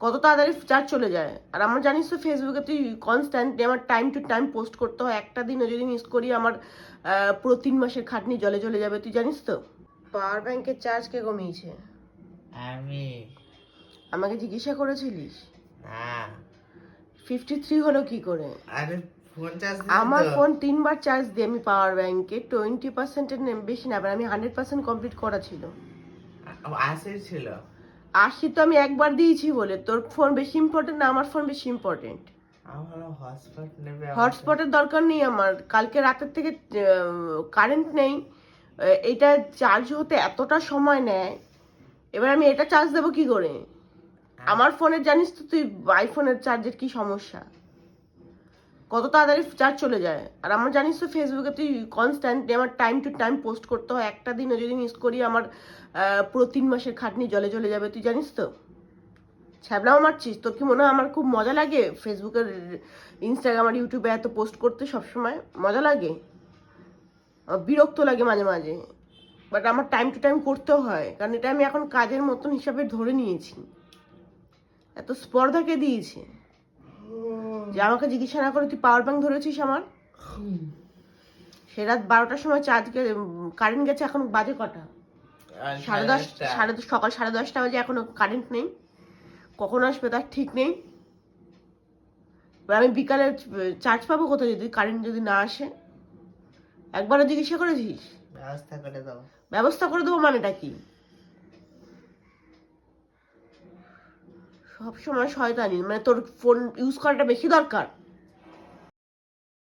কত তাড়াতাড়ি চার্জ চলে যায়। আর আমার জানিস তো ফেসবুকে তুই কনস্ট্যান্টলি আমার টাইম টু টাইম পোস্ট করতে হয়, একটা দিনও যদি মিস করি আমার পুরো 3 মাসের খাটনি জলে চলে যাবে, তুই জানিস তো। পাওয়ার ব্যাংকের চার্জ কে কমিয়েছে? আমি। আমাকে জিজ্ঞাসা করেছিলিস? না। 53 হলো কি করে? আরে ফোন চার্জ আমার ফোন 3 বার চার্জ দিই আমি পাওয়ার ব্যাংকে, 20%-এর বেশি না, আমি 100% কমপ্লিট করা ছিল। 80 ছিল। 80 তো আমি একবার দিয়েছি বলে। তোর ফোন বেশি ইম্পর্টেন্ট না আমার ফোন বেশি ইম্পর্টেন্ট? আমার হটস্পট নেবে। হটস্পটের দরকার নেই আমার, কালকে রাতের থেকে কারেন্ট নেই, এটা চার্জ হতে এতটা সময় নেয়, এবার আমি এটা চার্জ দেবো কি করে? আমার ফোনের জানিস তো তুই আইফোনের চার্জের কি সমস্যা, কত তাড়াতাড়ি চার্জ চলে যায়। আর আমার জানিস তো ফেসবুকে তুই কনস্ট্যান্টলি আমার টাইম টু টাইম পোস্ট করতে হয়, একটা দিনও যদি মিস করি আমার পুরো 3 মাসের খাটনি জলে চলে যাবে, তুই জানিস তো। ছ্যাবলাও মারছিস? তোর কি মনে হয় আমার খুব মজা লাগে ফেসবুকের, ইনস্টাগ্রাম আর ইউটিউবে এত পোস্ট করতে? সবসময় মজা লাগে? বিরক্ত লাগে মাঝে মাঝে, বাট আমার টাইম টু টাইম করতেও হয়, কারণ এটা আমি এখন কাজের মতন হিসাবে ধরে নিয়েছি। এত স্পর্ধাকে দিয়েছে যে আমাকে জিজ্ঞাসা না করে তুই পাওয়ার ব্যাংক ধরেছিস আমার। সে রাত 12টার সময় কারেন্ট গেছে, এখন বাজে কটা? 10:30, সকাল 10:30 বাজে, এখনো কারেন্ট নেই। কখন আসবে তার ঠিক নেই। এবার আমি বিকালে চার্জ পাবো কোথায় যদি কারেন্ট যদি না আসে? একবারও জিজ্ঞাসা করেছিস? ব্যবস্থা করে দাও। ব্যবস্থা করে দেবো মানেটা কি? সব সময় শয়তানি, মানে তোর ফোন ইউজ করাটা বেশি দরকার।